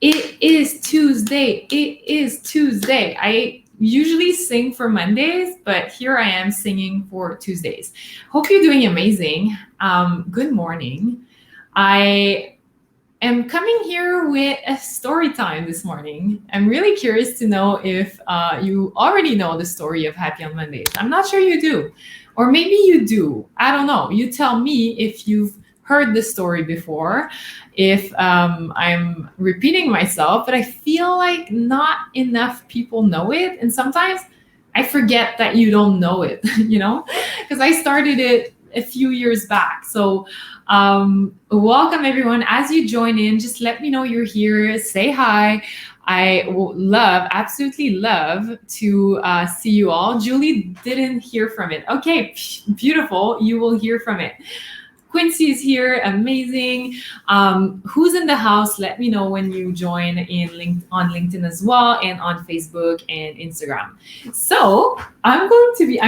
It is Tuesday. It is Tuesday. I usually sing for Mondays, but here I am singing for Tuesdays. Hope you're doing amazing. Good morning. I am coming here with a story time this morning. I'm really curious to know if you already know the story of Happy on Mondays. I'm not sure you do, or maybe you do. I don't know. You tell me if you've heard the story before, if I'm repeating myself, but I feel like not enough people know it. And sometimes I forget that you don't know it, because I started it a few years back. So welcome everyone. As you join in, just let me know you're here. Say hi. I will absolutely love to see you all. Julie didn't hear from it. Okay, beautiful. You will hear from it. Quincy is here, amazing. Who's in the house? Let me know when you join on LinkedIn as well, and on Facebook and Instagram. So I'm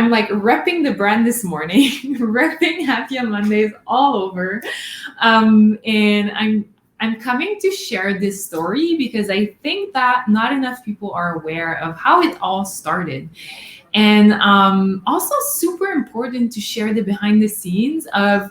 like repping the brand this morning, repping Happy on Mondays all over. And I'm coming to share this story because I think that not enough people are aware of how it all started. And also super important to share the behind the scenes of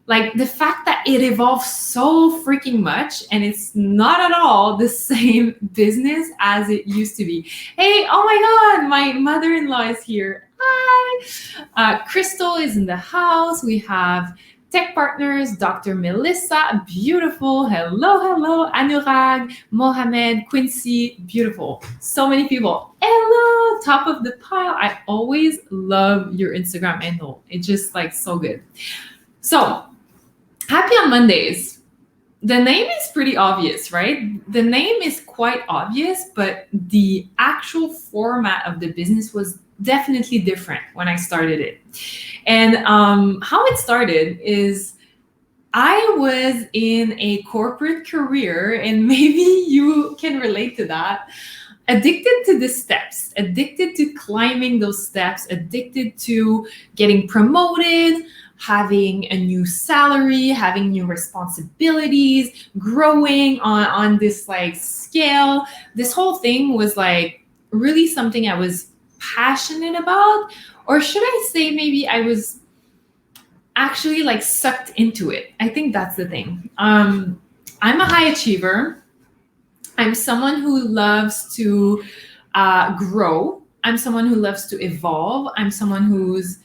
like the fact that it evolved so freaking much and it's not at all the same business as it used to be. Hey, oh my God, my mother-in-law is here. Hi. Crystal is in the house. We have tech partners, Dr. Melissa, beautiful. Hello. Anurag, Mohammed, Quincy, beautiful. So many people. Hello, top of the pile. I always love your Instagram handle. It's just like so good. So, Happy on Mondays. The name is pretty obvious, right? The name is quite obvious, but the actual format of the business was definitely different when I started it. And how it started is I was in a corporate career, and maybe you can relate to that. Addicted to the steps, addicted to climbing those steps, addicted to getting promoted, having a new salary, having new responsibilities, growing on this like scale. This whole thing was like really something I was passionate about, or should I say maybe I was actually like sucked into it. I think that's the thing. I'm a high achiever. I'm someone who loves to grow. I'm someone who loves to evolve. I'm someone who's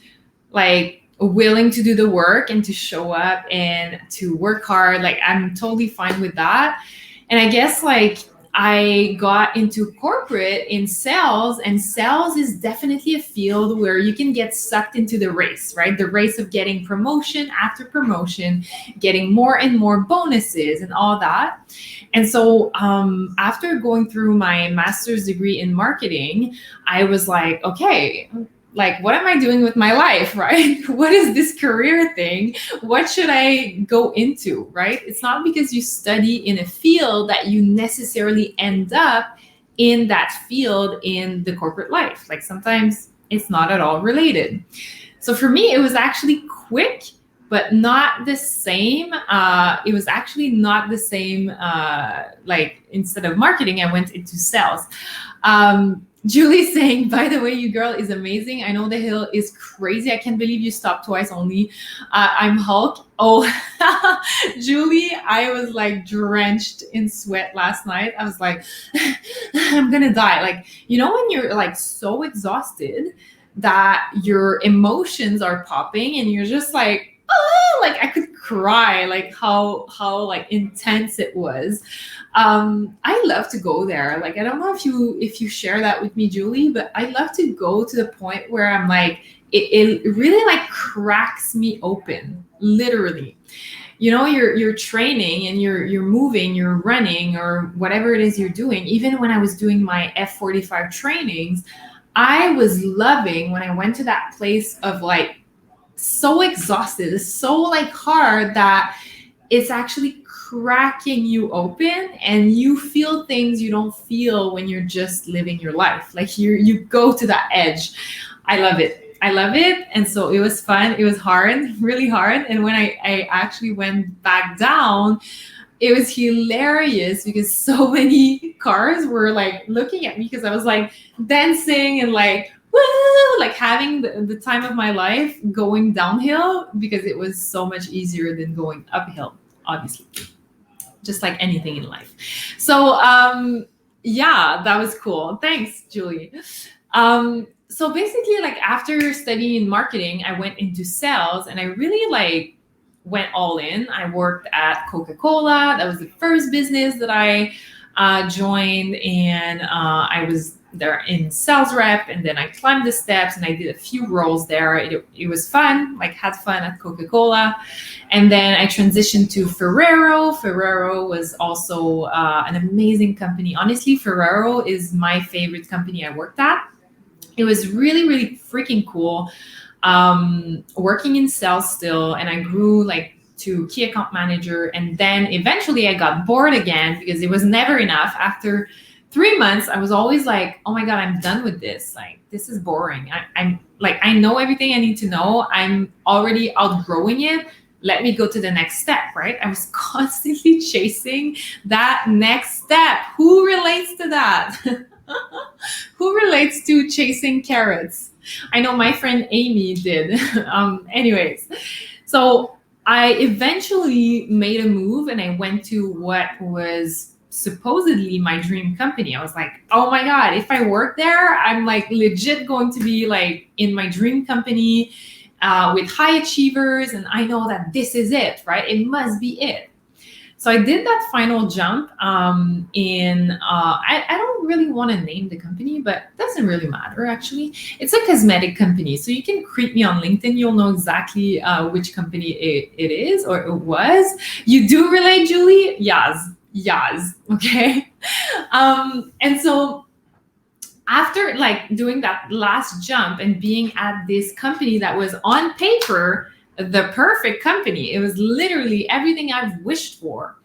like willing to do the work and to show up and to work hard. Like I'm totally fine with that. And I guess like I got into corporate in sales, and sales is definitely a field where you can get sucked into the race, right? The race of getting promotion after promotion, getting more and more bonuses and all that. And so after going through my master's degree in marketing, I was like, okay, like what am I doing with my life, right? What is this career thing? What should I go into, right? It's not because you study in a field that you necessarily end up in that field in the corporate life. Like sometimes it's not at all related. So for me, it was actually quick, but not the same. It was actually not the same. Like instead of marketing, I went into sales. Julie's saying, by the way, you girl is amazing. I know the hill is crazy. I can't believe you stopped twice only. I'm Hulk. Oh, Julie, I was like drenched in sweat last night. I was like, I'm going to die. Like, when you're like so exhausted that your emotions are popping and you're just like, oh, like I could cry, like how like intense it was. I love to go there. Like I don't know if you share that with me, Julie, but I love to go to the point where I'm like it really like cracks me open, literally. You're training and you're moving, you're running, or whatever it is you're doing. Even when I was doing my F45 trainings, I was loving when I went to that place of like so exhausted, it's so like hard that it's actually cracking you open and you feel things you don't feel when you're just living your life. Like you go to that edge. I love it. And so it was fun. It was hard, really hard. And when I actually went back down, it was hilarious because so many cars were like looking at me because I was like dancing and like woo, like having the time of my life going downhill because it was so much easier than going uphill, obviously, just like anything in life. So yeah, that was cool. Thanks, Julie. So basically, like after studying marketing, I went into sales and I really like went all in. I worked at Coca-Cola. That was the first business that I joined, and I was there in sales rep, and then I climbed the steps and I did a few roles there. It was fun, like had fun at Coca-Cola. And then I transitioned to Ferrero. Ferrero was also an amazing company. Honestly, Ferrero is my favorite company I worked at. It was really, really freaking cool. Working in sales still, and I grew like to key account manager. And then eventually I got bored again because it was never enough. After 3 months, I was always like, oh my God, I'm done with this. Like, this is boring. I'm like, I know everything I need to know. I'm already outgrowing it. Let me go to the next step, right? I was constantly chasing that next step. Who relates to that? Who relates to chasing carrots? I know my friend Amy did. Anyways, so I eventually made a move and I went to what was supposedly my dream company. I was like, oh my God, if I work there, I'm like legit going to be like in my dream company with high achievers. And I know that this is it, right? It must be it. So I did that final jump I don't really want to name the company, but it doesn't really matter actually. It's a cosmetic company. So you can creep me on LinkedIn. You'll know exactly which company it is or it was. You do relate, Julie? Yes. Okay. And so after like doing that last jump and being at this company that was on paper the perfect company, it was literally everything I've wished for.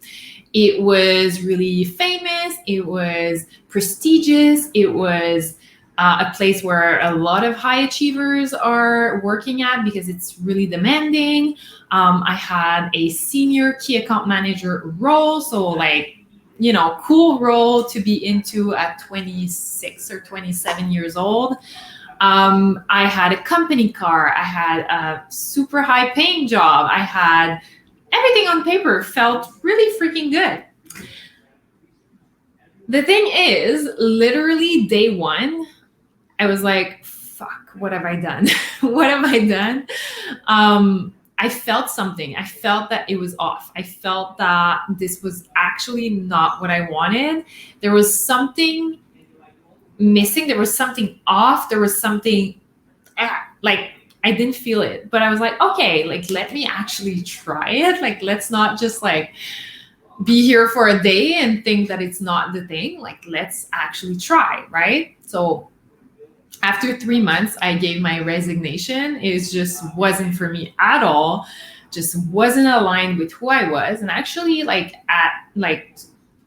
It was really famous, it was prestigious, it was a place where a lot of high achievers are working at because it's really demanding. I had a senior key account manager role, so like, cool role to be into at 26 or 27 years old. I had a company car. I had a super high paying job. I had everything on paper felt really freaking good. The thing is, literally day one, I was like, fuck, what have I done? What have I done? I felt something. I felt that it was off. I felt that this was actually not what I wanted. There was something missing. There was something off. There was something like I didn't feel it, but I was like, okay, like let me actually try it. Like let's not just like be here for a day and think that it's not the thing. Like let's actually try, right? So after 3 months, I gave my resignation. It just wasn't for me at all. Just wasn't aligned with who I was. And actually,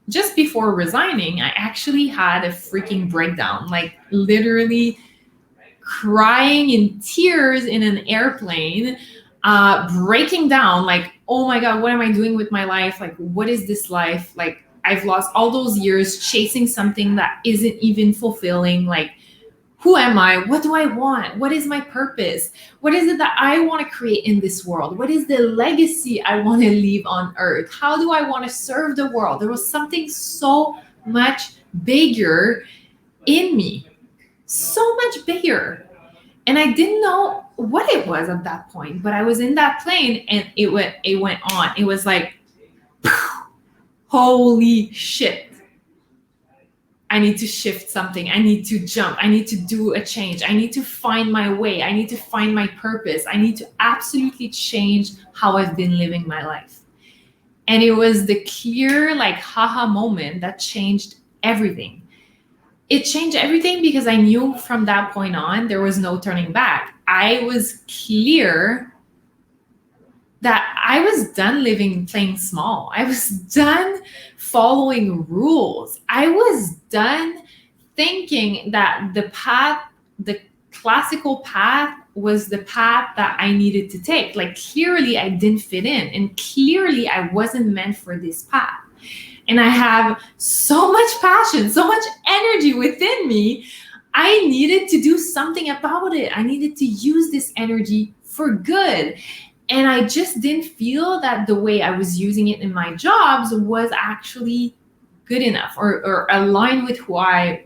just before resigning, I actually had a freaking breakdown. Like literally crying in tears in an airplane, breaking down. Like, oh my God, what am I doing with my life? Like, what is this life? Like, I've lost all those years chasing something that isn't even fulfilling. Like, who am I? What do I want? What is my purpose? What is it that I want to create in this world? What is the legacy I want to leave on earth? How do I want to serve the world? There was something so much bigger in me, so much bigger. And I didn't know what it was at that point, but I was in that plane and it went on. It was like, holy shit. I need to shift something. I need to jump. I need to do a change. I need to find my way. I need to find my purpose. I need to absolutely change how I've been living my life. And it was the clear, like, haha moment that changed everything. It changed everything because I knew from that point on, there was no turning back. I was clear that I was done playing small. I was done following rules. I was done thinking that the classical path was the path that I needed to take. Like clearly I didn't fit in and clearly I wasn't meant for this path. And I have so much passion, so much energy within me. I needed to do something about it. I needed to use this energy for good. And I just didn't feel that the way I was using it in my jobs was actually good enough or aligned with who I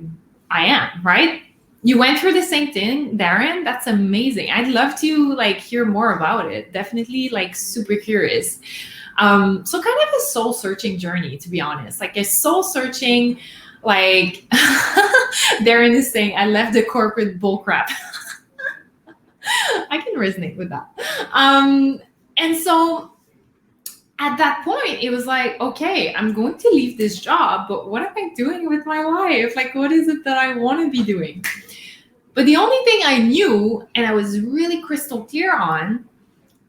am, right? You went through the same thing, Darren. That's amazing. I'd love to like hear more about it. Definitely like super curious. So kind of a soul searching journey, to be honest, like a soul searching, like Darren is saying, I left the corporate bullcrap. I can resonate with that. And so at that point, it was like, okay, I'm going to leave this job, but what am I doing with my life? Like, what is it that I want to be doing? But the only thing I knew, and I was really crystal clear on,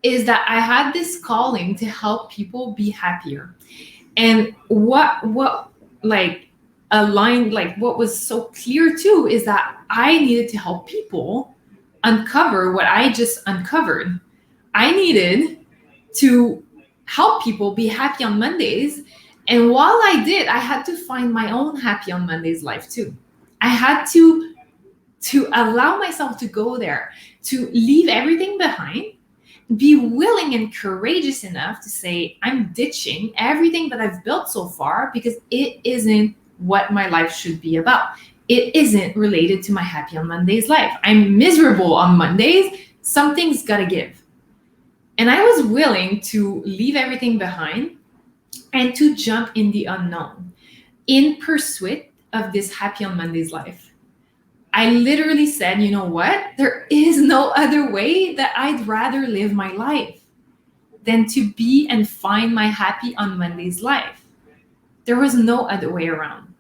is that I had this calling to help people be happier. And what like aligned, like what was so clear too, is that I needed to help people uncover what I just uncovered. I needed to help people be happy on Mondays. And while I did, I had to find my own happy on Mondays life too. I had to allow myself to go there, to leave everything behind, be willing and courageous enough to say, I'm ditching everything that I've built so far because it isn't what my life should be about. It isn't related to my happy on Mondays life. I'm miserable on Mondays. Something's got to give. And I was willing to leave everything behind and to jump in the unknown in pursuit of this happy on Mondays life. I literally said, you know what? There is no other way that I'd rather live my life than to be and find my happy on Mondays life. There was no other way around.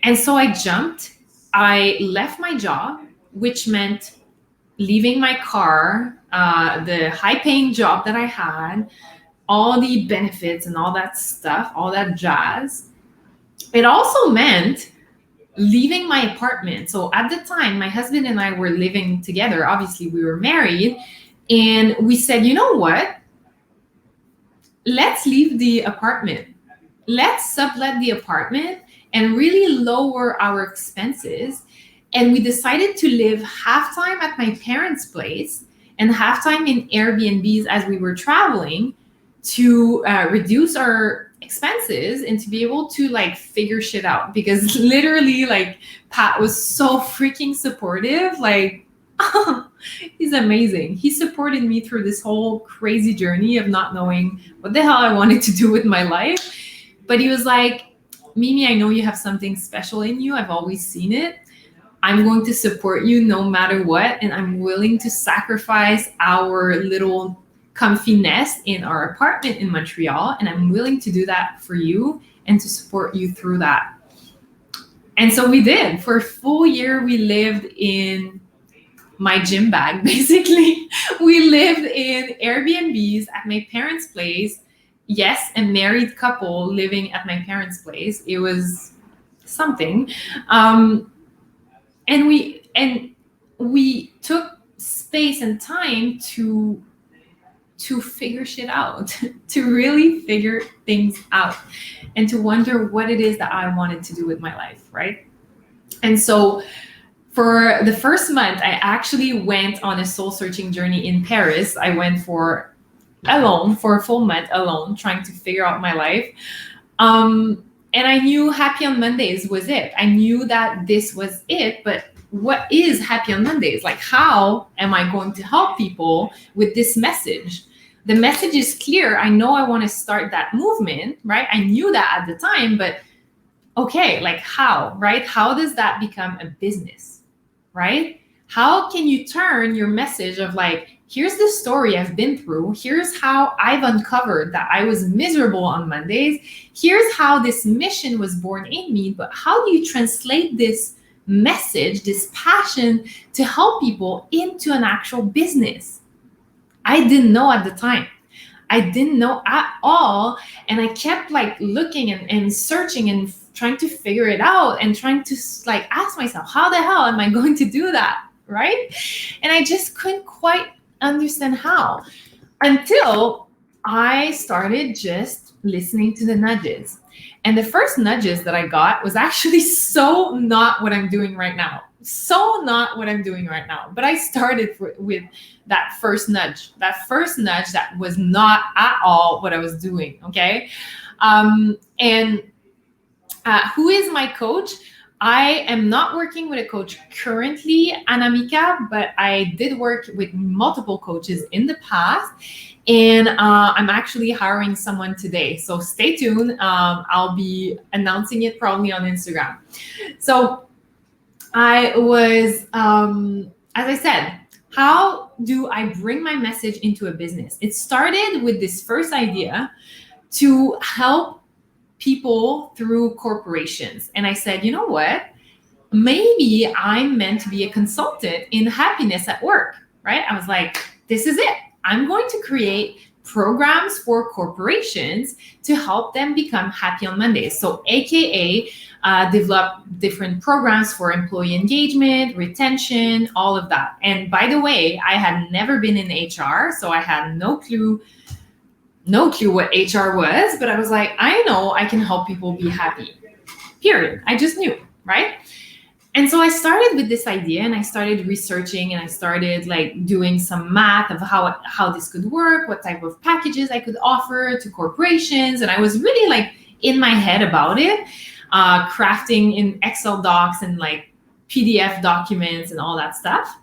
And so I jumped. I left my job, which meant leaving my car, the high-paying job that I had, all the benefits and all that stuff, all that jazz. It also meant leaving my apartment. So at the time, my husband and I were living together. Obviously, we were married. And we said, you know what? Let's leave the apartment. Let's sublet the apartment and really lower our expenses. And we decided to live half-time at my parents' place and half-time in Airbnbs as we were traveling to reduce our expenses and to be able to like figure shit out, because literally like Pat was so freaking supportive. Like he's amazing. He supported me through this whole crazy journey of not knowing what the hell I wanted to do with my life. But he was like, Mimi, I know you have something special in you. I've always seen it. I'm going to support you no matter what. And I'm willing to sacrifice our little comfy nest in our apartment in Montreal. And I'm willing to do that for you and to support you through that. And so we did. For a full year, we lived in my gym bag, basically. We lived in Airbnbs at my parents' place. Yes, a married couple living at my parents' place. It was something. And we took space and time to figure shit out, to really figure things out and to wonder what it is that I wanted to do with my life, right? And so for the first month, I actually went on a soul searching journey in Paris. I went for a full month alone, trying to figure out my life. And I knew Happy on Mondays was it. I knew that this was it, but what is Happy on Mondays? Like, how am I going to help people with this message? The message is clear. I know I want to start that movement, right? I knew that at the time, but okay, like how, right? How does that become a business, right? How can you turn your message of like, here's the story I've been through. Here's how I've uncovered that I was miserable on Mondays. Here's how this mission was born in me. But how do you translate this message, this passion to help people into an actual business? I didn't know at the time. I didn't know at all. And I kept like looking and searching and trying to figure it out and trying to like ask myself, how the hell am I going to do that? Right? And I just couldn't quite understand how, until I started just listening to the nudges. And the first nudges that I got was actually so not what I'm doing right now. So not what I'm doing right now. But I started with that first nudge. That first nudge that was not at all what I was doing. Okay. And who is my coach? I am not working with a coach currently, Anamika, but I did work with multiple coaches in the past. And I'm actually hiring someone today. So stay tuned. I'll be announcing it probably on Instagram. So I was, as I said, how do I bring my message into a business? It started with this first idea to help people through corporations. And I said, you know what? Maybe I'm meant to be a consultant in happiness at work, right? I was like, this is it. I'm going to create programs for corporations to help them become happy on Mondays. So AKA develop different programs for employee engagement, retention, all of that. And by the way, I had never been in HR, so I had no clue what HR was, but I was like, I know I can help people be happy, period. I just knew, right? And so I started with this idea and I started researching and I started like doing some math of how this could work, what type of packages I could offer to corporations. And I was really like in my head about it, crafting in Excel docs and like PDF documents and all that stuff.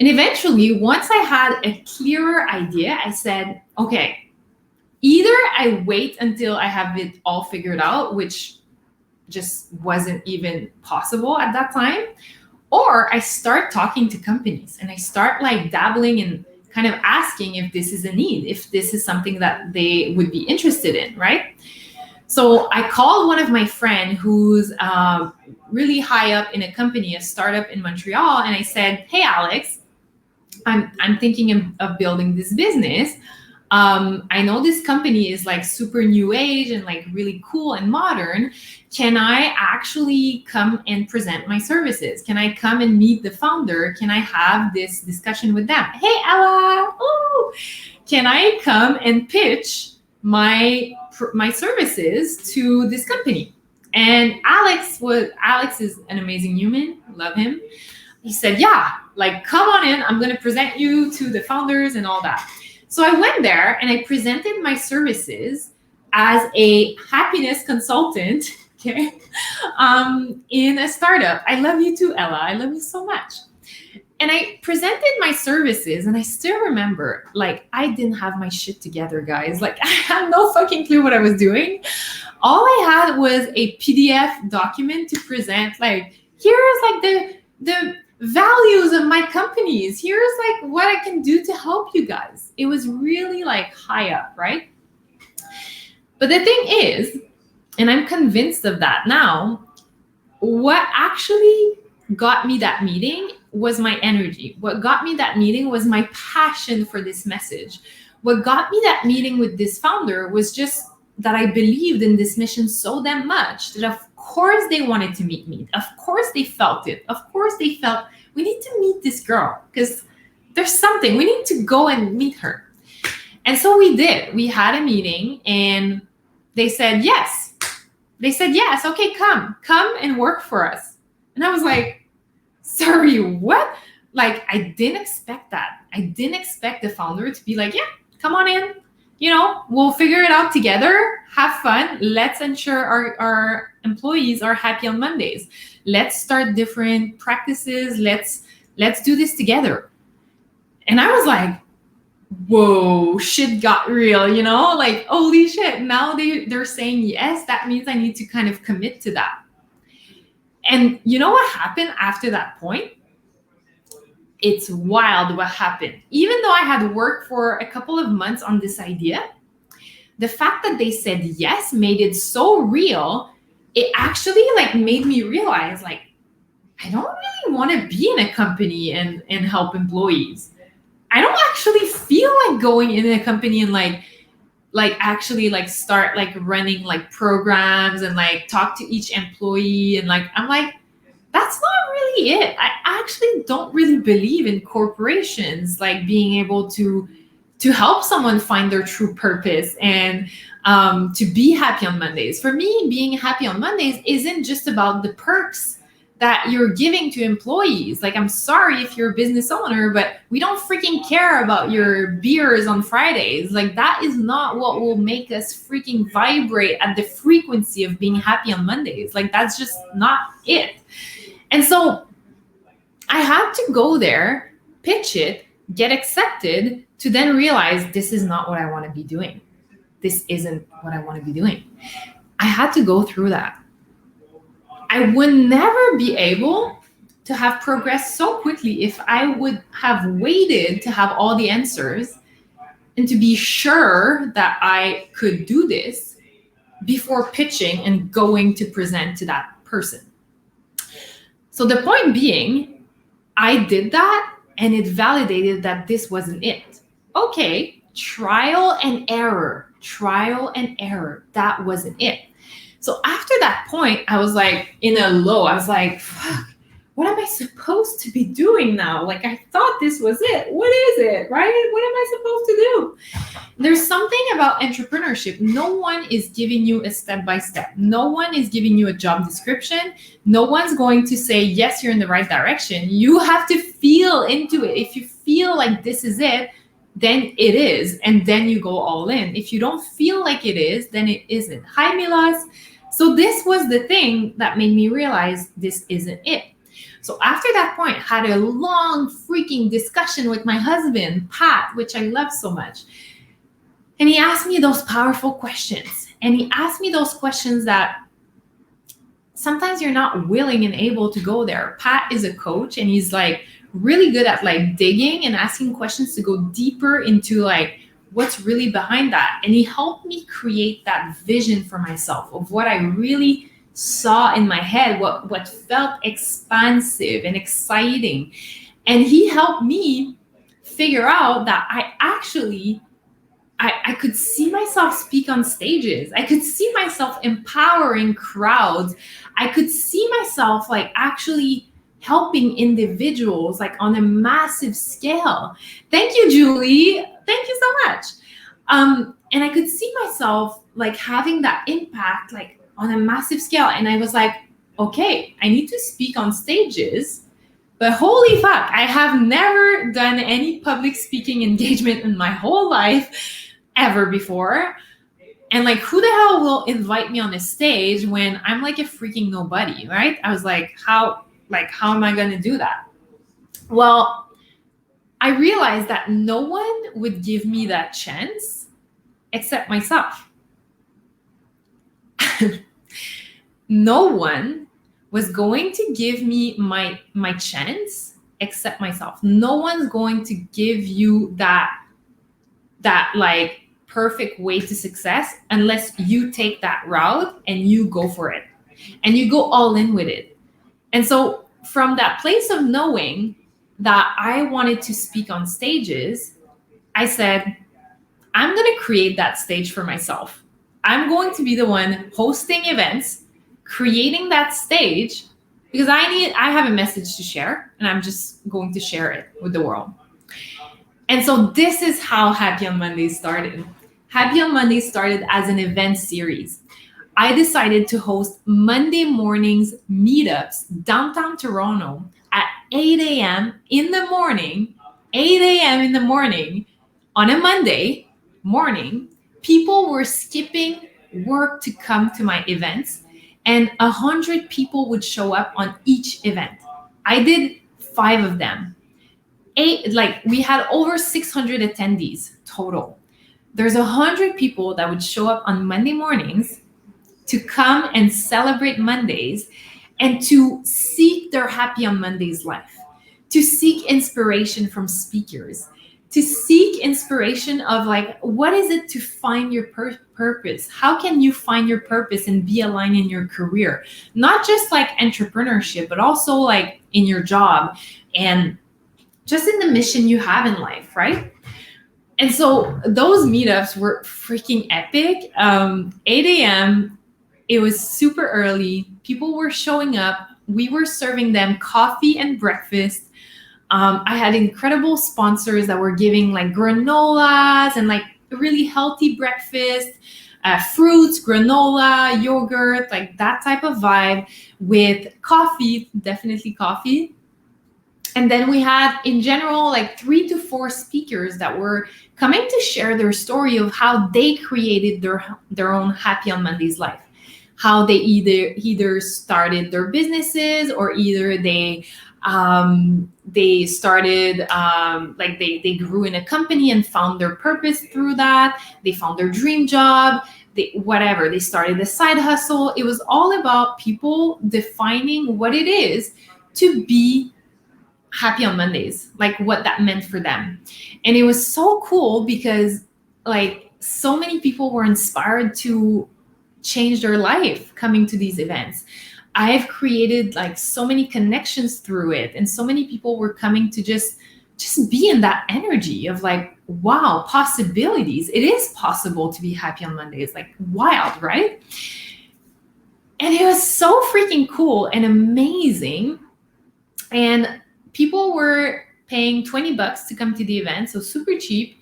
And eventually, once I had a clearer idea, I said, okay, either I wait until I have it all figured out, which just wasn't even possible at that time, or I start talking to companies and I start like dabbling and kind of asking if this is a need, if this is something that they would be interested in, right? So I called one of my friends who's really high up in a company, a startup in Montreal, and I said, hey, Alex, I'm thinking of building this business. I know this company is like super new age and like really cool and modern. Can I actually come and present my services? Can I come and meet the founder? Can I have this discussion with them? Hey, Ella, ooh, can I come and pitch my services to this company? And Alex is an amazing human. Love him. He said, yeah, like come on in. I'm going to present you to the founders and all that. So I went there and I presented my services as a happiness consultant, okay, in a startup. I love you too, Ella. I love you so much. And I presented my services and I still remember, like, I didn't have my shit together, guys. Like, I had no fucking clue what I was doing. All I had was a PDF document to present, like, here's like the values of my companies. Here's like what I can do to help you guys. It was really like high up, right? But the thing is, and I'm convinced of that now, what actually got me that meeting was my energy. What got me that meeting was my passion for this message. What got me that meeting with this founder was just that I believed in this mission so damn much that of course they wanted to meet me. Of course they felt it. Of course they felt, we need to meet this girl because there's something, we need to go and meet her. And so we did. We had a meeting and they said, yes. They said, yes, okay, come and work for us. And I was like, sorry, what? Like, I didn't expect that. I didn't expect the founder to be like, yeah, come on in. You know, we'll figure it out together. Have fun. Let's ensure our employees are happy on Mondays. Let's start different practices. Let's do this together. And I was like, whoa, shit got real, you know, like, holy shit. Now they're saying yes. That means I need to kind of commit to that. And you know what happened after that point? It's wild what happened. Even though I had worked for a couple of months on this idea, the fact that they said yes made it so real. It actually like made me realize, like, I don't really want to be in a company and help employees. I don't actually feel like going in a company and like actually like start like running like programs and like talk to each employee. And like, I'm like, that's not really it. I actually don't really believe in corporations like being able to help someone find their true purpose and to be happy on Mondays. For me, being happy on Mondays isn't just about the perks that you're giving to employees. Like, I'm sorry if you're a business owner, but we don't freaking care about your beers on Fridays. Like, that is not what will make us freaking vibrate at the frequency of being happy on Mondays. Like, that's just not it. And so I had to go there, pitch it, get accepted, to then realize this is not what I want to be doing. This isn't what I want to be doing. I had to go through that. I would never be able to have progressed so quickly if I would have waited to have all the answers and to be sure that I could do this before pitching and going to present to that person. So the point being, I did that and it validated that this wasn't it. Okay, trial and error, that wasn't it. So after that point, I was like in a low. I was like, fuck, what am I supposed to be doing now? Like, I thought this was it. What is it, right? What am I supposed to do? There's something about entrepreneurship. No one is giving you a step-by-step. No one is giving you a job description. No one's going to say, yes, you're in the right direction. You have to feel into it. If you feel like this is it, then it is. And then you go all in. If you don't feel like it is, then it isn't. Hi, Milas. So this was the thing that made me realize this isn't it. So after that point, I had a long freaking discussion with my husband, Pat, which I love so much. And he asked me those powerful questions. And he asked me those questions that sometimes you're not willing and able to go there. Pat is a coach and he's like really good at like digging and asking questions to go deeper into like what's really behind that. And he helped me create that vision for myself of what I really saw in my head, what felt expansive and exciting. And he helped me figure out that I could see myself speak on stages. I could see myself empowering crowds. I could see myself like actually helping individuals like on a massive scale. Thank you, Julie. Thank you so much. And I could see myself like having that impact like on a massive scale. And I was like, okay, I need to speak on stages. But holy fuck, I have never done any public speaking engagement in my whole life ever before. And like, who the hell will invite me on a stage when I'm like a freaking nobody, right? I was like, how am I going to do that? Well, I realized that no one would give me that chance except myself. No one was going to give me my chance except myself. No one's going to give you that like perfect way to success unless you take that route and you go for it and you go all in with it. And so from that place of knowing that I wanted to speak on stages, I said, I'm going to create that stage for myself. I'm going to be the one hosting events, creating that stage, because I have a message to share and I'm just going to share it with the world. And so this is how Happy on Mondays started. Happy on Mondays started as an event series. I decided to host Monday mornings meetups downtown Toronto at 8 a.m. in the morning, 8 a.m. in the morning on a Monday morning. People were skipping work to come to my events, and 100 people would show up on each event. I did 5 of them. We had over 600 attendees total. There's 100 people that would show up on Monday mornings to come and celebrate Mondays and to seek their Happy on Mondays life, to seek inspiration from speakers, to seek inspiration of like, what is it to find your purpose? How can you find your purpose and be aligned in your career? Not just like entrepreneurship, but also like in your job and just in the mission you have in life, right? And so those meetups were freaking epic. 8 a.m., it was super early. People were showing up. We were serving them coffee and breakfast. I had incredible sponsors that were giving like granolas and like a really healthy breakfast. fruits, granola, yogurt, like that type of vibe, with coffee, definitely coffee. And then we had, in general, like 3 to 4 speakers that were coming to share their story of how they created their own Happy on Mondays life. How they either started their businesses, or either they started, like they grew in a company and found their purpose through that. They found their dream job. They started a side hustle. It was all about people defining what it is to be happy on Mondays, like what that meant for them. And it was so cool because like so many people were inspired to change their life coming to these events. I've created like so many connections through it, and so many people were coming to just be in that energy of like, wow, possibilities. It is possible to be happy on Mondays. Like, wild, right? And it was so freaking cool and amazing. And people were paying $20 to come to the event, so super cheap.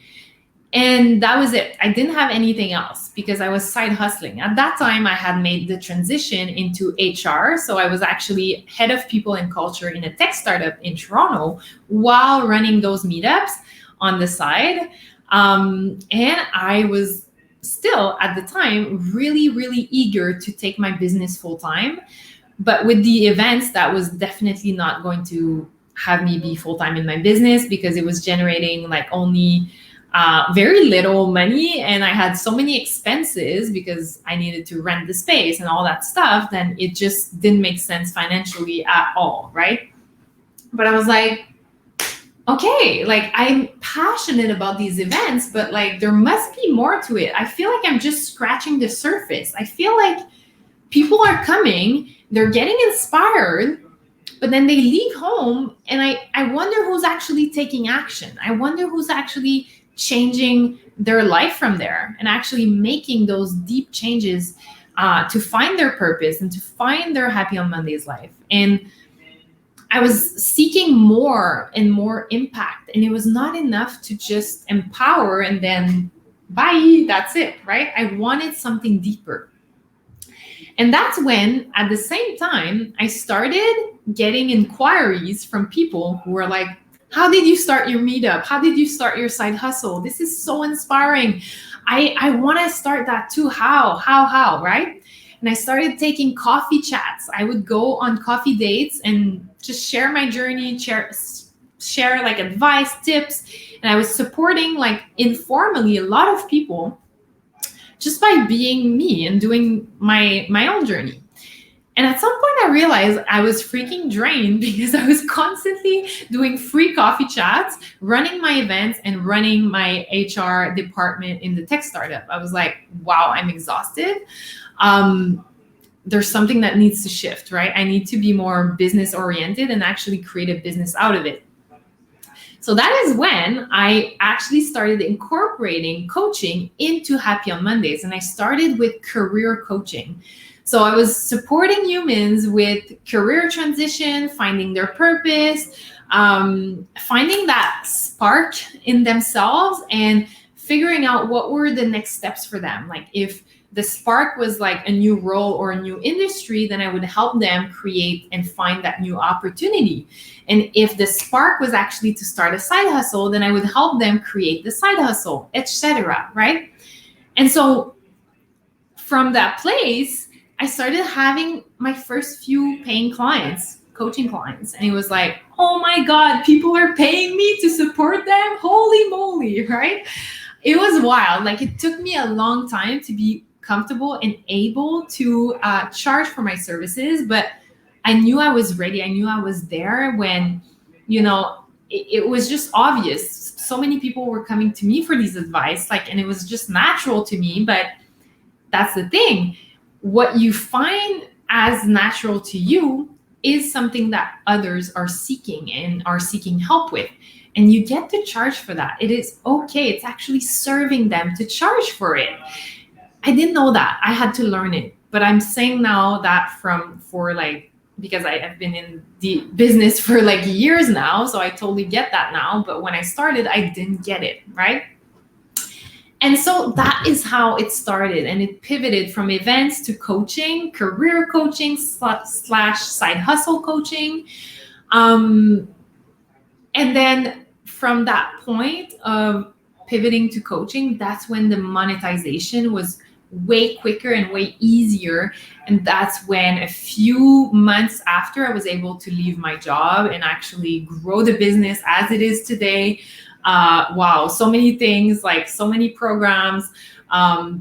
And that was it. I didn't have anything else because I was side hustling. At that time, I had made the transition into HR. So I was actually head of people and culture in a tech startup in Toronto while running those meetups on the side. And I was still, at the time, really, really eager to take my business full time. But with the events, that was definitely not going to have me be full time in my business, because it was generating like only very little money, and I had so many expenses because I needed to rent the space and all that stuff. Then it just didn't make sense financially at all, right? But I was like, okay, like I'm passionate about these events, but like there must be more to it. I feel like I'm just scratching the surface. I feel like people are coming, they're getting inspired, but then they leave home, and I wonder who's actually taking action. I wonder who's actually changing their life from there and actually making those deep changes to find their purpose and to find their Happy on Mondays life. And I was seeking more and more impact, and it was not enough to just empower and then bye, that's it, right? I wanted something deeper. And that's when, at the same time, I started getting inquiries from people who were like, how did you start your meetup? How did you start your side hustle? This is so inspiring. I want to start that too. How, right? And I started taking coffee chats. I would go on coffee dates and just share my journey, share like advice, tips. And I was supporting like informally a lot of people just by being me and doing my own journey. And at some point I realized I was freaking drained because I was constantly doing free coffee chats, running my events, and running my HR department in the tech startup. I was like, wow, I'm exhausted. There's something that needs to shift, right? I need to be more business oriented and actually create a business out of it. So that is when I actually started incorporating coaching into Happy on Mondays. And I started with career coaching. So I was supporting humans with career transition, finding their purpose, finding that spark in themselves, and figuring out what were the next steps for them. Like if the spark was like a new role or a new industry, then I would help them create and find that new opportunity. And if the spark was actually to start a side hustle, then I would help them create the side hustle, etc. Right? And so from that place, I started having my first few paying clients, coaching clients. And it was like, oh my God, people are paying me to support them. Holy moly, right? It was wild. Like it took me a long time to be comfortable and able to charge for my services. But I knew I was ready. I knew I was there when, it was just obvious. So many people were coming to me for these advice, and it was just natural to me. But that's the thing. What you find as natural to you is something that others are seeking and are seeking help with. And you get to charge for that. It is okay. It's actually serving them to charge for it. I didn't know that. I had to learn it. But I'm saying now that because I've been in the business for years now. So I totally get that now. But when I started, I didn't get it, right? And so that is how it started. And it pivoted from events to coaching, career coaching slash side hustle coaching. Um, and then from that point of pivoting to coaching, that's when the monetization was way quicker and way easier. And that's when a few months after, I was able to leave my job and actually grow the business as it is today. Wow, so many things, like so many programs.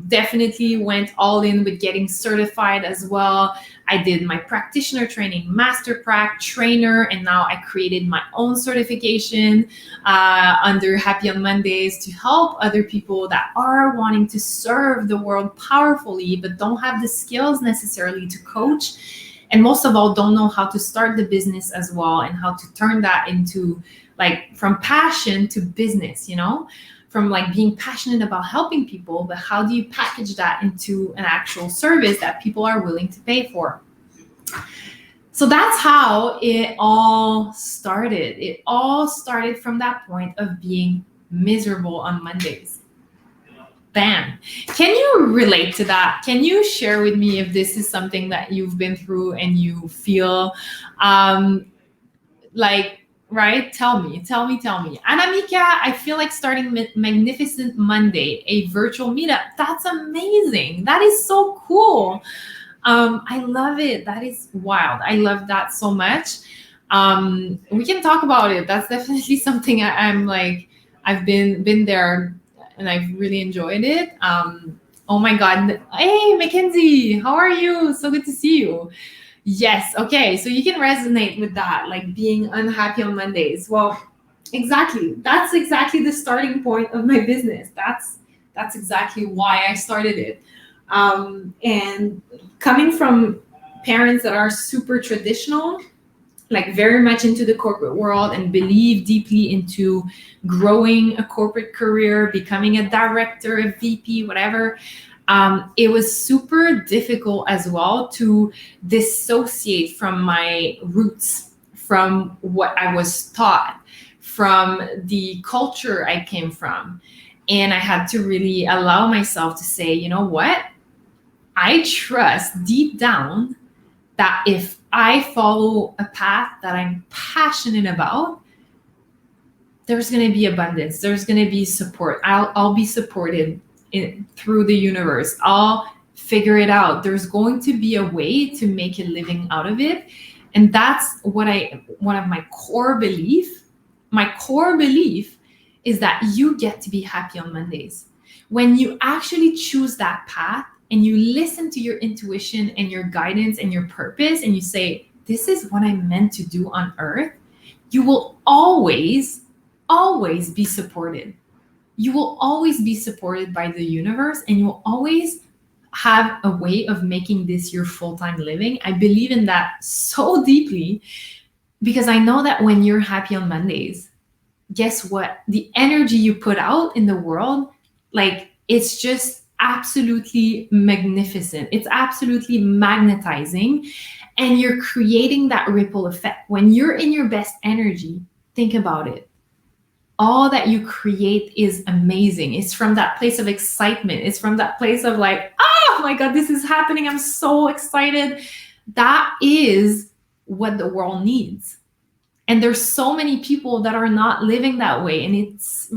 Definitely went all in with getting certified as well. I did my practitioner training, master prac trainer, and now I created my own certification under Happy on Mondays to help other people that are wanting to serve the world powerfully, but don't have the skills necessarily to coach. And most of all, don't know how to start the business as well and how to turn that into, like, from passion to business, from like being passionate about helping people, but how do you package that into an actual service that people are willing to pay for? So that's how it all started. It all started from that point of being miserable on Mondays. Bam. Can you relate to that? Can you share with me if this is something that you've been through and you feel like, right? Tell me. Anamika, I feel like starting Magnificent Monday, a virtual meetup. That's amazing. That is so cool. I love it. That is wild. I love that so much. We can talk about it. That's definitely something I'm like, I've been there and I've really enjoyed it. Oh my God. Hey, Mackenzie, how are you? So good to see you. Yes. Okay. So you can resonate with that, like being unhappy on Mondays. Well, exactly. That's exactly the starting point of my business. That's exactly why I started it. And coming from parents that are super traditional, like very much into the corporate world and believe deeply into growing a corporate career, becoming a director, a VP, whatever. It was super difficult as well to dissociate from my roots, from what I was taught, from the culture I came from. And I had to really allow myself to say, you know what? I trust deep down that if I follow a path that I'm passionate about, there's going to be abundance. There's going to be support. I'll be supported through the universe. I'll figure it out. There's going to be a way to make a living out of it. And that's one of my core belief. My core belief is that you get to be happy on Mondays. When you actually choose that path and you listen to your intuition and your guidance and your purpose, and you say, this is what I'm meant to do on earth, you will always be supported. You will always be supported by the universe, and you will always have a way of making this your full-time living. I believe in that so deeply, because I know that when you're happy on Mondays, guess what? The energy you put out in the world, like, it's just absolutely magnificent. It's absolutely magnetizing, and you're creating that ripple effect. When you're in your best energy, think about it. All that you create is amazing. It's from that place of excitement. It's from that place of like, oh my God, this is happening. I'm so excited. That is what the world needs. And there's so many people that are not living that way. And it's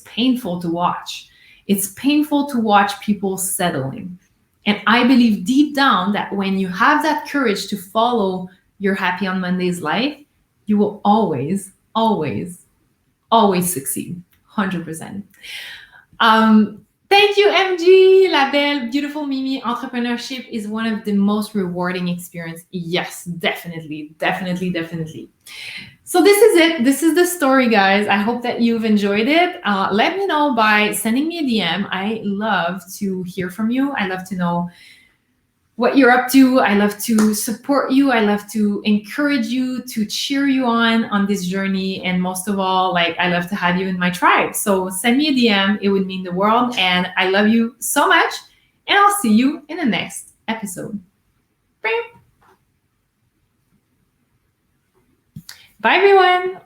painful to watch. It's painful to watch people settling. And I believe deep down that when you have that courage to follow your Happy on Mondays life, you will always succeed. 100%. Thank you, MG, La Belle, beautiful Mimi. Entrepreneurship is one of the most rewarding experiences. Yes, definitely. So this is it. This is the story, guys. I hope that you've enjoyed it. Let me know by sending me a DM. I love to hear from you. I love to know what you're up to. I love to support you. I love to encourage you, to cheer you on this journey. And most of all, like, I love to have you in my tribe. So send me a DM. It would mean the world. And I love you so much. And I'll see you in the next episode. Bye, everyone.